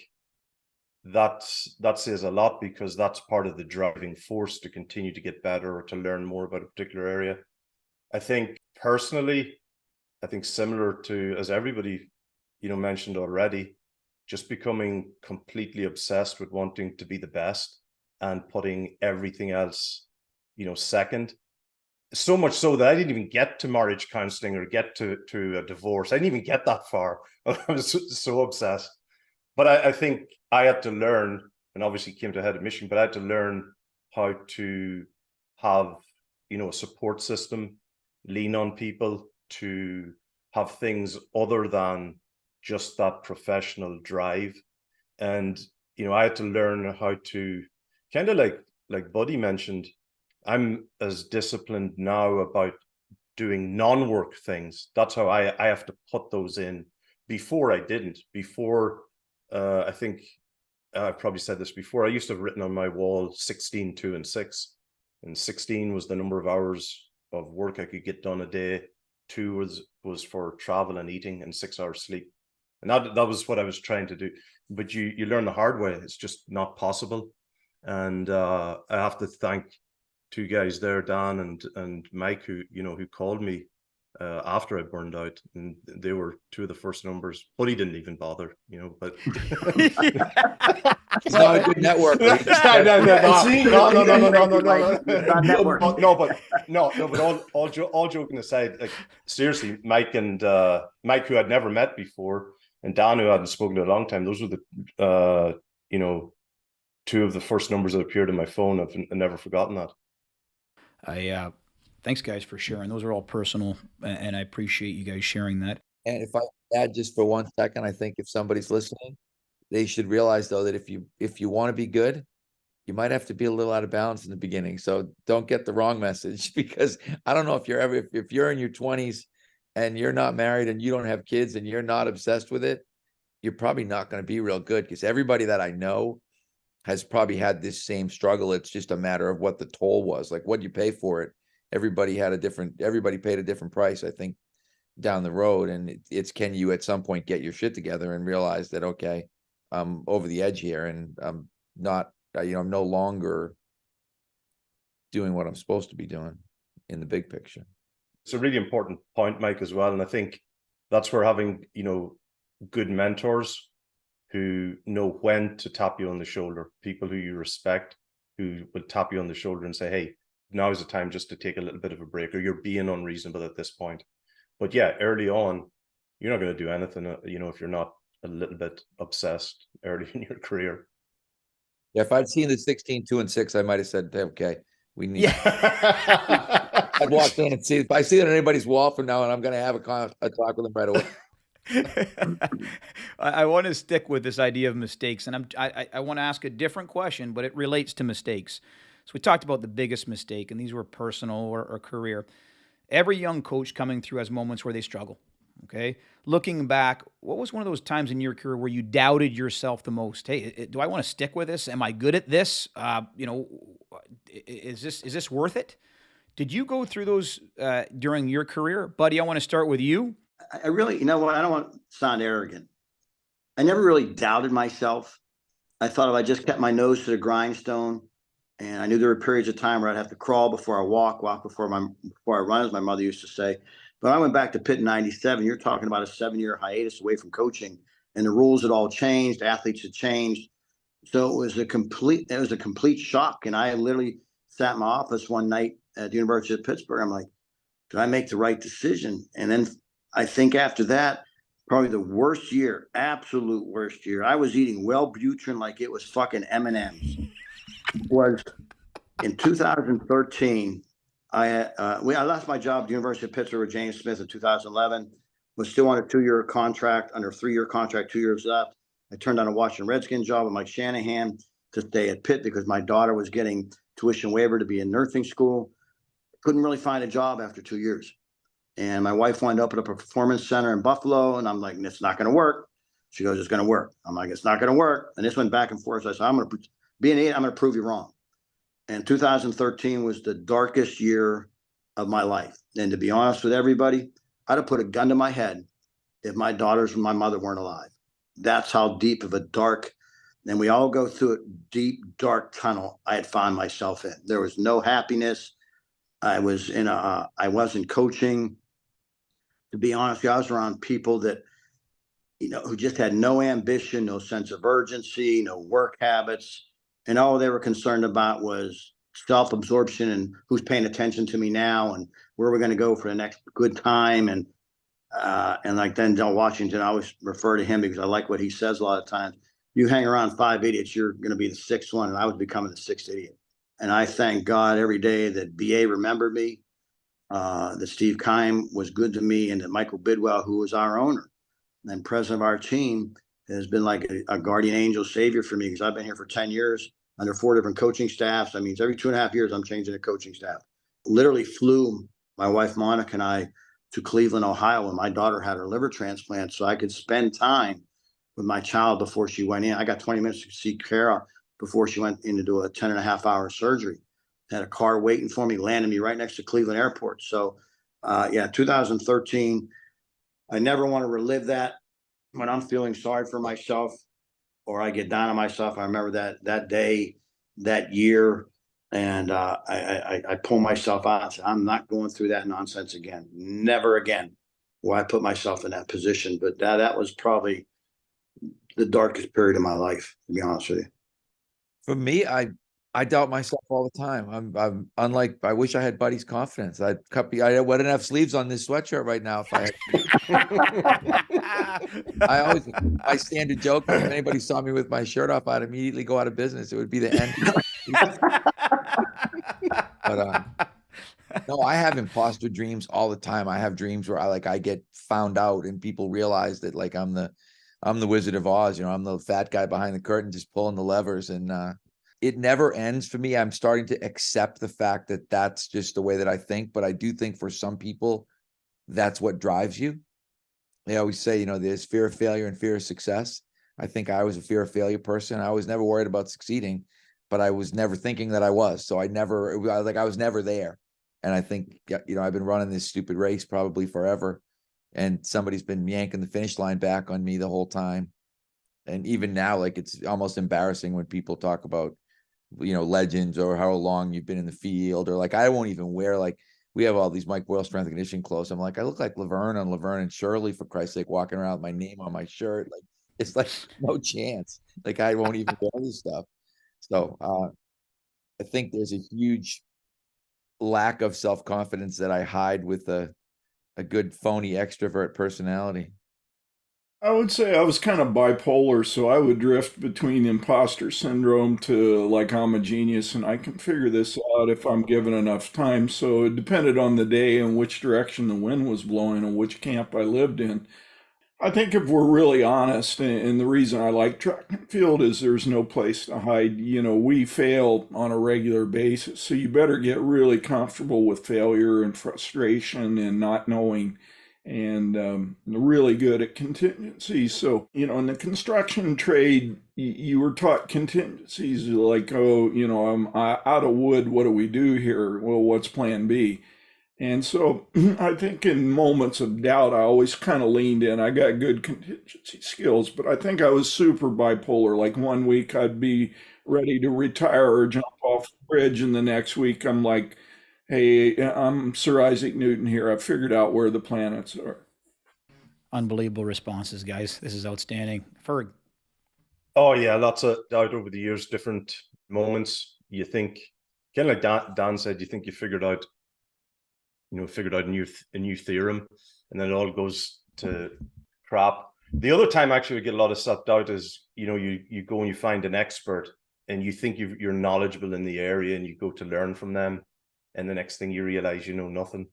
Speaker 5: that says a lot, because that's part of the driving force to continue to get better or to learn more about a particular area. I think personally, similar to, as everybody, mentioned already, just becoming completely obsessed with wanting to be the best and putting everything else second. So much so that I didn't even get to marriage counseling or get to a divorce. I didn't even get that far. I was so obsessed. But I think I had to learn, and obviously came to head of mission, but I had to learn how to have, a support system, lean on people, to have things other than just that professional drive. And, I had to learn how to kind of like Buddy mentioned, I'm as disciplined now about doing non-work things. That's how I have to put those in. Before I didn't. Before, I think I've probably said this before, I used to have written on my wall 16, 2, and 6. And 16 was the number of hours of work I could get done a day. 2 was for travel and eating, and 6 hours sleep. And that was what I was trying to do. But you learn the hard way. It's just not possible. And I have to thank two guys there, Dan and Mike, who called me after I burned out, and they were 2 of the first numbers. Buddy didn't even bother, but
Speaker 4: He's not a good networker.
Speaker 5: But all joking aside, like, seriously, Mike, who I'd never met before, and Dan, who I hadn't spoken to in a long time, those were the 2 of the first numbers that appeared on my phone. I've never forgotten that.
Speaker 1: Thanks guys for sharing. Those are all personal, and I appreciate you guys sharing that.
Speaker 4: And if I add just for 1 second, I think if somebody's listening, they should realize though that if you want to be good, you might have to be a little out of balance in the beginning. So don't get the wrong message, because I don't know if you're in your 20s and you're not married and you don't have kids and you're not obsessed with it, you're probably not going to be real good, because everybody that I know has probably had this same struggle. It's just a matter of what the toll was, like what you pay for it. Everybody paid a different price, I think, down the road. And it's, can you at some point get your shit together and realize that, okay, I'm over the edge here, and I'm not, I'm no longer doing what I'm supposed to be doing in the big picture.
Speaker 5: It's a really important point, Mike, as well. And I think that's where having, good mentors who know when to tap you on the shoulder, people who you respect, who will tap you on the shoulder and say, hey, now is the time just to take a little bit of a break, or you're being unreasonable at this point. But yeah, early on, you're not going to do anything, if you're not a little bit obsessed early in your career.
Speaker 4: Yeah, if I'd seen the 16, 2, and 6, I might have said, okay, we need.
Speaker 1: Yeah.
Speaker 4: I'd walk in and see if I see it on anybody's wall from now, and I'm going to have a talk with them right away.
Speaker 1: I want to stick with this idea of mistakes, and I want to ask a different question, but it relates to mistakes. So we talked about the biggest mistake, and these were personal or career. Every young coach coming through has moments where they struggle. Okay, looking back, what was one of those times in your career where you doubted yourself the most? Hey, do I want to stick with this? Am I good at this? Is this worth it? Did you go through those during your career, buddy? I want to start with you.
Speaker 2: I really, you know what? I don't want to sound arrogant. I never really doubted myself. I thought if I just kept my nose to the grindstone, and I knew there were periods of time where I'd have to crawl before I walk before I run, as my mother used to say. But I went back to Pitt in '97. You're talking about a 7-year hiatus away from coaching, and the rules had all changed. Athletes had changed, so it was a complete shock. And I literally sat in my office one night at the University of Pittsburgh. I'm like, did I make the right decision? And then I think after that, probably the worst year, absolute worst year. I was eating Wellbutrin like it was fucking M&Ms. Was in 2013. I lost my job at the University of Pittsburgh with James Smith in 2011. Was still on a 2-year contract, under a 3-year contract, 2 years left. I turned down a Washington Redskins job with Mike Shanahan to stay at Pitt because my daughter was getting tuition waiver to be in nursing school. Couldn't really find a job after 2 years. And my wife wanted to open up a performance center in Buffalo. And I'm like, it's not going to work. She goes, it's going to work. I'm like, it's not going to work. And this went back and forth. So I said, I'm going to be an idiot. I'm going to prove you wrong. And 2013 was the darkest year of my life. And to be honest with everybody, I'd have put a gun to my head if my daughters and my mother weren't alive. That's how deep of a dark, and we all go through a deep, dark tunnel I had found myself in. There was no happiness. I wasn't coaching. To be honest, I was around people that, who just had no ambition, no sense of urgency, no work habits. And all they were concerned about was self-absorption and who's paying attention to me now and where we're going to go for the next good time. And like Denzel Washington, I always refer to him because I like what he says a lot of times. You hang around 5 idiots, you're going to be the sixth one. And I was becoming the sixth idiot. And I thank God every day that BA remembered me, that Steve Keim was good to me, and that Michael Bidwell, who was our owner and president of our team, has been like a guardian angel savior for me because I've been here for 10 years under 4 different coaching staffs. That means every 2.5 years, I'm changing the coaching staff. Literally flew my wife, Monica, and I to Cleveland, Ohio, when my daughter had her liver transplant so I could spend time with my child before she went in. I got 20 minutes to see Kara before she went in to do a 10.5-hour surgery. Had a car waiting for me, landed me right next to Cleveland Airport. So, 2013, I never want to relive that. When I'm feeling sorry for myself or I get down on myself, I remember that day, that year, and I pull myself out and say, I'm not going through that nonsense again. Never again will I put myself in that position. But that was probably the darkest period of my life, to be honest with you.
Speaker 4: For me, I doubt myself all the time. I'm unlike, I wish I had Buddy's confidence. I wouldn't have sleeves on this sweatshirt right now if I had. I standard joke, if anybody saw me with my shirt off, I'd immediately go out of business. It would be the end. But no, I have imposter dreams all the time. I have dreams where I get found out and people realize that like I'm the Wizard of Oz, I'm the fat guy behind the curtain just pulling the levers, and it never ends for me. I'm starting to accept the fact that that's just the way that I think, but I do think for some people that's what drives you. They always say, there's fear of failure and fear of success. I think I was a fear of failure person. I was never worried about succeeding, but I was never thinking that I was. So I was never there. And I think, I've been running this stupid race probably forever. And somebody's been yanking the finish line back on me the whole time. And even now, it's almost embarrassing when people talk about, legends or how long you've been in the field, or I won't even wear, we have all these Mike Boyle strength and conditioning clothes. I'm like, I look like Laverne and Shirley, for Christ's sake, walking around with my name on my shirt. It's no chance. I won't even wear this stuff. So I think there's a huge lack of self-confidence that I hide with a good phony extrovert personality.
Speaker 3: I would say I was kind of bipolar, so I would drift between imposter syndrome to I'm a genius and I can figure this out if I'm given enough time. So it depended on the day and which direction the wind was blowing and which camp I lived in. I think if we're really honest, and the reason I like track and field is there's no place to hide. We fail on a regular basis. So you better get really comfortable with failure and frustration and not knowing, and really good at contingencies. So, in the construction trade, you were taught contingencies like, oh, I'm out of wood. What do we do here? Well, what's plan B? And so I think in moments of doubt, I always kind of leaned in. I got good contingency skills, but I think I was super bipolar. Like one week I'd be ready to retire or jump off the bridge, and the next week I'm like, hey, I'm Sir Isaac Newton here. I've figured out where the planets are.
Speaker 1: Unbelievable responses, guys. This is outstanding. Ferg.
Speaker 5: Oh yeah, lots of doubt over the years, different moments. You think, kind of like Dan said, you think you figured out a new theorem, and then it all goes to crap. The other time actually we get a lot of self-doubt is, you go and you find an expert and you think you're knowledgeable in the area and you go to learn from them, and the next thing you realize you know nothing.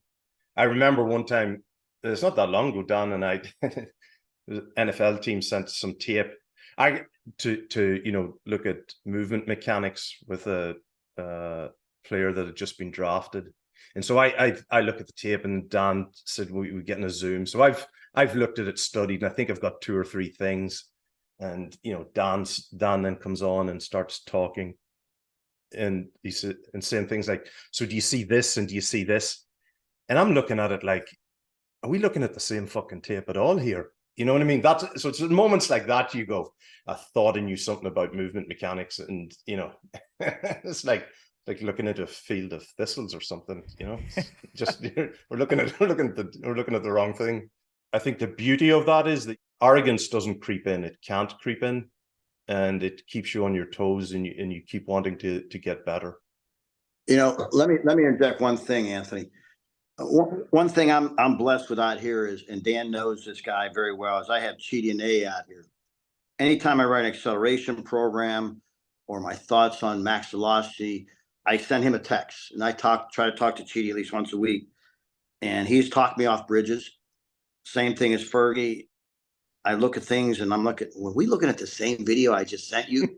Speaker 5: I remember one time, it's not that long ago, Dan and I, the NFL team sent some tape to look at movement mechanics with a player that had just been drafted. And so I look at the tape, and Dan said, we're getting a Zoom. So I've looked at it, studied, and I think I've got 2 or 3 things. And Dan then comes on and starts talking, and he said, and saying things like, so do you see this, and do you see this? And I'm looking at it like, are we looking at the same fucking tape at all here? You know what I mean? So it's moments like that you go, I thought I knew something about movement mechanics, and it's like looking at a field of thistles or something. Just we're looking at the wrong thing. I think the beauty of that is that arrogance doesn't creep in. It can't creep in, and it keeps you on your toes, and you keep wanting to get better.
Speaker 2: Let me interject one thing, Anthony. One thing I'm blessed with out here is, and Dan knows this guy very well, is I have Chidi and A out here. Anytime I write an acceleration program or my thoughts on max velocity, I send him a text, and I try to talk to Chidi at least once a week, and he's talked me off bridges. Same thing as Fergie. I look at things and were we looking at the same video I just sent you?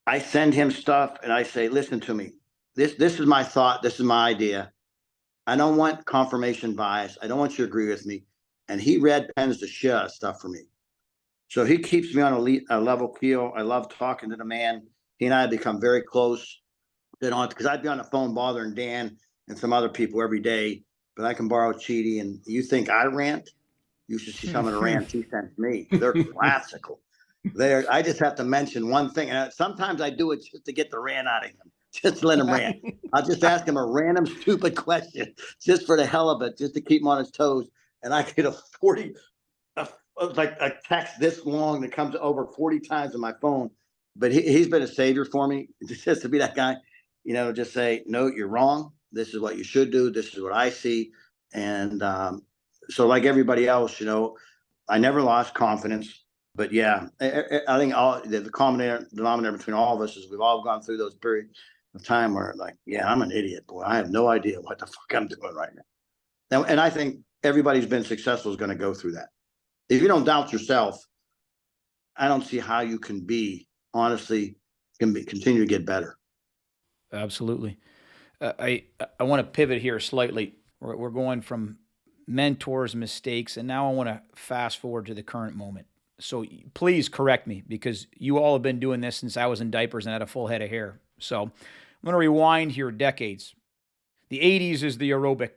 Speaker 2: I send him stuff and I say, listen to me. This is my thought. This is my idea. I don't want confirmation bias. I don't want you to agree with me. And he red pens the shit out of stuff for me. So he keeps me on a level keel. I love talking to the man. He and I have become very close. Because I'd be on the phone bothering Dan and some other people every day, but I can borrow Chidi. And you think I rant? You should see some of the rants he sends me. They're classical. I just have to mention one thing. And sometimes I do it just to get the rant out of him. Just let him rant. I'll just ask him a random stupid question just for the hell of it, just to keep him on his toes. And I get a text this long that comes over 40 times on my phone. But he's been a savior for me, just to be that guy, just say, no, you're wrong. This is what you should do. This is what I see. And so like everybody else, I never lost confidence. But yeah, I think the common denominator between all of us is we've all gone through those periods of time where, like, yeah, I'm an idiot, boy. I have no idea what the fuck I'm doing right now. And I think everybody who's been successful is going to go through that. If you don't doubt yourself, I don't see how you can continue to get better.
Speaker 1: Absolutely. I want to pivot here slightly. We're going from mentors, mistakes, and now I want to fast forward to the current moment. So please correct me, because you all have been doing this since I was in diapers and had a full head of hair. So I'm going to rewind here decades. The 80s is the aerobic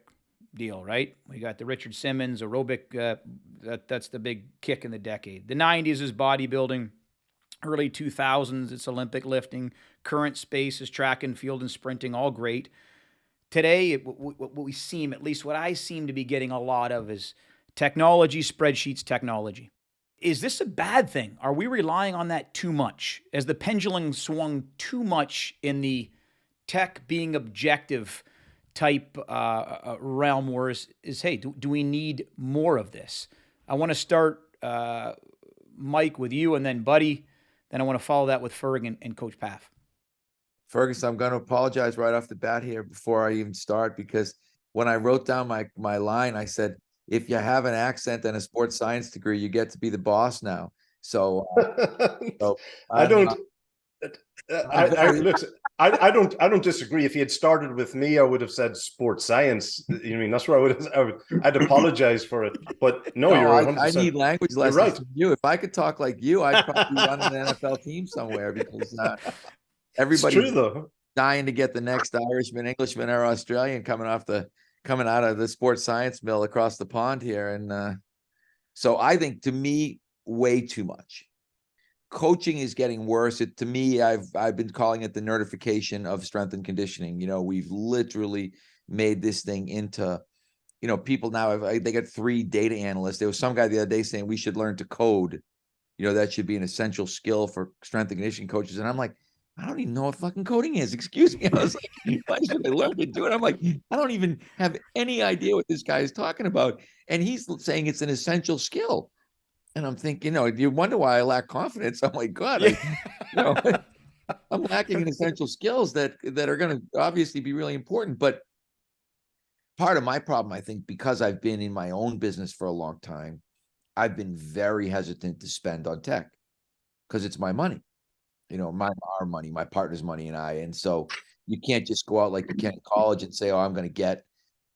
Speaker 1: deal, right? We got the Richard Simmons aerobic. That's the big kick in the decade. The 90s is bodybuilding. Early 2000s, it's Olympic lifting. Current space is track and field and sprinting, all great. Today, what we seem, at least what I seem to be getting a lot of, is technology, spreadsheets, technology. Is this a bad thing? Are we relying on that too much? As the pendulum swung too much in the tech being objective type realm, where hey, do we need more of this? I want to start, Mike, with you, and then Buddy. Then I want to follow that with Ferg and Coach Pfaff.
Speaker 4: Fergus, I'm going to apologize right off the bat here before I even start, because when I wrote down my line, I said, if you have an accent and a sports science degree, you get to be the boss now. So, so
Speaker 5: I
Speaker 4: I'm,
Speaker 5: don't.
Speaker 4: I'm very,
Speaker 5: Look, I don't disagree. If he had started with me, I would have said sports science. You know, that's where I'd apologize for it. But no,
Speaker 4: no,
Speaker 5: you're
Speaker 4: I
Speaker 5: 100%.
Speaker 4: need language
Speaker 5: You're
Speaker 4: lessons
Speaker 5: right.
Speaker 4: from you. If I could talk like you, I'd probably run an NFL team somewhere, because
Speaker 5: It's
Speaker 4: everybody's
Speaker 5: true though.
Speaker 4: dying to get the next Irishman, Englishman, or Australian coming out of the sports science mill across the pond here. And so I think, to me, way too much. Coaching is getting worse. To me, I've been calling it the nerdification of strength and conditioning. You know, we've literally made this thing into, you know, people now they got 3 data analysts. There was some guy the other day saying we should learn to code. You know, that should be an essential skill for strength and conditioning coaches. And I'm like, I don't even know what fucking coding is. Excuse me. I was like, why should I learn to do it? I'm like, I don't even have any idea what this guy is talking about. And he's saying it's an essential skill. And I'm thinking, you know, you wonder why I lack confidence. I'm like, God, you know, I'm lacking in essential skills that are going to obviously be really important. But part of my problem, I think, because I've been in my own business for a long time, I've been very hesitant to spend on tech, because it's my money, you know, our money, my partner's money, and so you can't just go out like you can in college and say, oh, I'm going to get,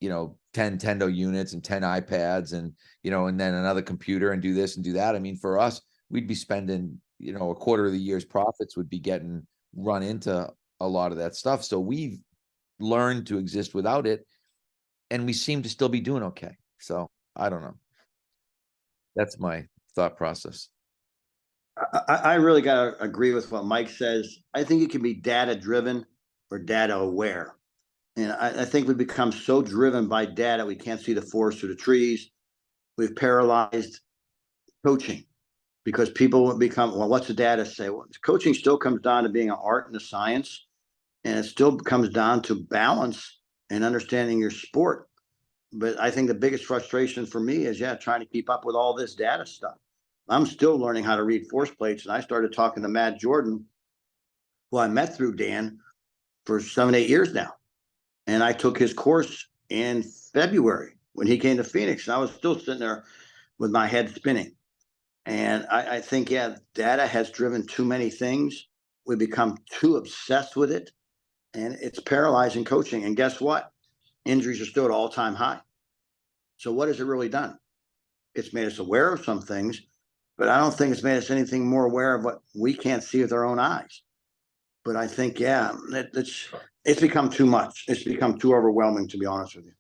Speaker 4: you know, 10 Nintendo units and 10 iPads and, you know, and then another computer and do this and do that. I mean, for us, we'd be spending, you know, a quarter of the year's profits would be getting run into a lot of that stuff. So we've learned to exist without it, and we seem to still be doing okay. So I don't know. That's my thought process.
Speaker 2: I really got to agree with what Mike says. I think you can be data driven or data aware. And I think we become so driven by data, we can't see the forest through the trees. We've paralyzed coaching because people will become, well, what's the data say? Well, coaching still comes down to being an art and a science, and it still comes down to balance and understanding your sport. But I think the biggest frustration for me is, trying to keep up with all this data stuff. I'm still learning how to read force plates, and I started talking to Matt Jordan, who I met through Dan, for 7-8 years now. And I took his course in February when he came to Phoenix, and I was still sitting there with my head spinning. And I think, data has driven too many things. We become too obsessed with it, and it's paralyzing coaching. And guess what? Injuries are still at all-time high. So what has it really done? It's made us aware of some things, but I don't think it's made us anything more aware of what we can't see with our own eyes. But I think, it's become too much. It's become too overwhelming, to be honest with you.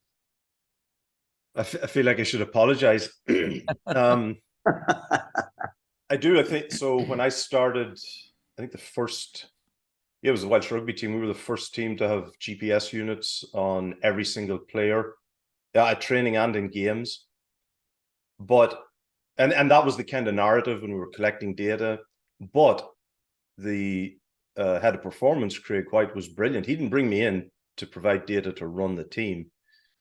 Speaker 5: I feel like I should apologize. I do. I think so. When I started, I think it was the Welsh rugby team. We were the first team to have GPS units on every single player, at training and in games. But and that was the kind of narrative when we were collecting data. But the head of performance, Craig White, was brilliant. He didn't bring me in to provide data to run the team.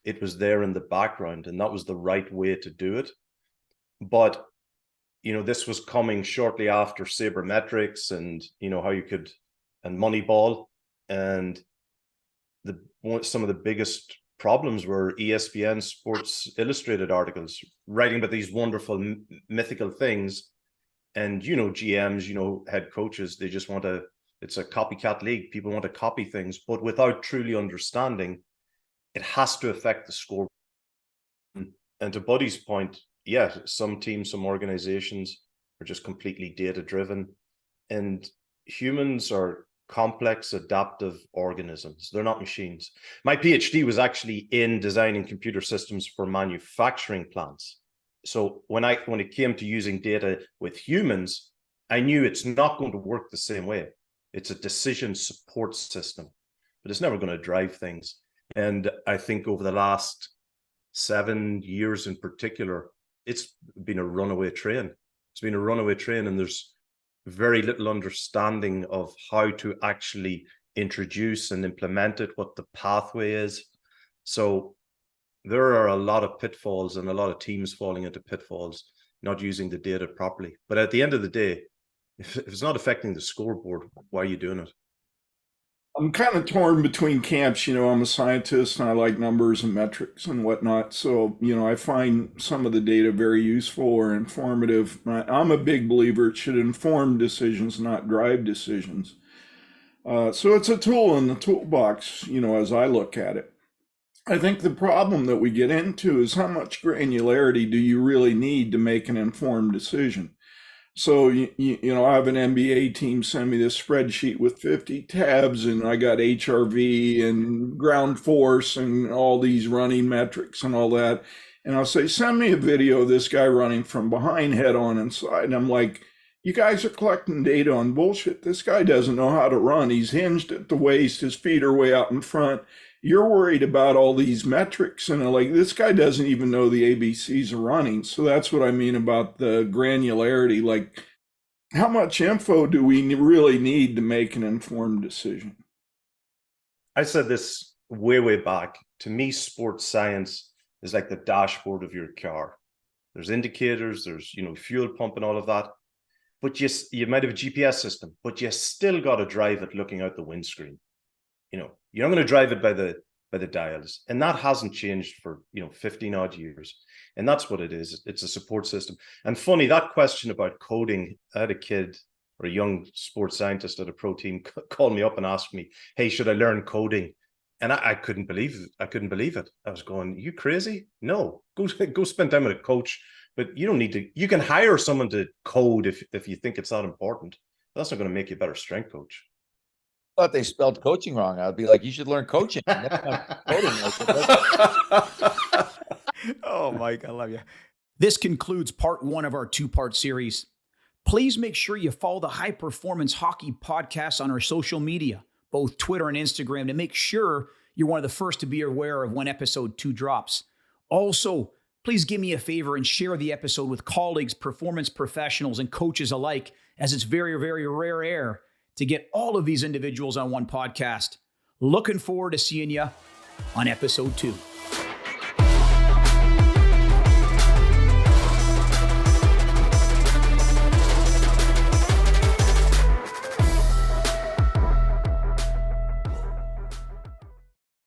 Speaker 5: It was there in the background, and that was the right way to do it. But, you know, this was coming shortly after sabermetrics and, you know, how you could, and Moneyball. And some of the biggest problems were ESPN, Sports Illustrated articles writing about these wonderful mythical things. And, you know, GMs, you know, head coaches, they just want to, it's a copycat league. People want to copy things, but without truly understanding, it has to affect the score. And to Buddy's point, some teams, some organizations are just completely data driven, and humans are complex, adaptive organisms. They're not machines. My PhD was actually in designing computer systems for manufacturing plants. So when it came to using data with humans, I knew it's not going to work the same way. It's a decision support system, but it's never going to drive things. And I think over the last 7 years in particular, it's been a runaway train. It's been a runaway train, and there's very little understanding of how to actually introduce and implement it, what the pathway is. So there are a lot of pitfalls and a lot of teams falling into pitfalls, not using the data properly. But at the end of the day, if it's not affecting the scoreboard, why are you doing it?
Speaker 3: I'm kind of torn between camps. I'm a scientist and I like numbers and metrics and whatnot. So, I find some of the data very useful or informative. I'm a big believer it should inform decisions, not drive decisions. So it's a tool in the toolbox, as I look at it. I think the problem that we get into is how much granularity do you really need to make an informed decision? So, I have an NBA team send me this spreadsheet with 50 tabs, and I got HRV and ground force and all these running metrics and all that. And I'll say, send me a video of this guy running from behind head on inside. And I'm like, you guys are collecting data on bullshit. This guy doesn't know how to run. He's hinged at the waist. His feet are way out in front. You're worried about all these metrics, and like, this guy doesn't even know the ABCs of running. So that's what I mean about the granularity. Like, how much info do we really need to make an informed decision?
Speaker 5: I said this way back. To me, sports science is like the dashboard of your car. There's indicators, there's fuel pump and all of that. But you might have a GPS system, but you still got to drive it looking out the windscreen. You're not going to drive it by the dials, and that hasn't changed for 15 odd years. And that's what it is. It's a support system. And funny, that question about coding, I had a kid or a young sports scientist at a pro team call me up and ask me, hey, should I learn coding? And I couldn't believe it. I was going, you crazy? No, go spend time with a coach. But you don't need to. You can hire someone to code if you think it's that important. That's not going to make you a better strength coach.
Speaker 4: I thought they spelled coaching wrong. I'd be like, you should learn coaching.
Speaker 1: Oh, Mike, I love you. This concludes part 1 of our 2-part series. Please make sure you follow the High Performance Hockey Podcast on our social media, both Twitter and Instagram, to make sure you're one of the first to be aware of when episode 2 drops. Also, please give me a favor and share the episode with colleagues, performance professionals, and coaches alike, as it's very, very rare air to get all of these individuals on one podcast. Looking forward to seeing you on episode 2.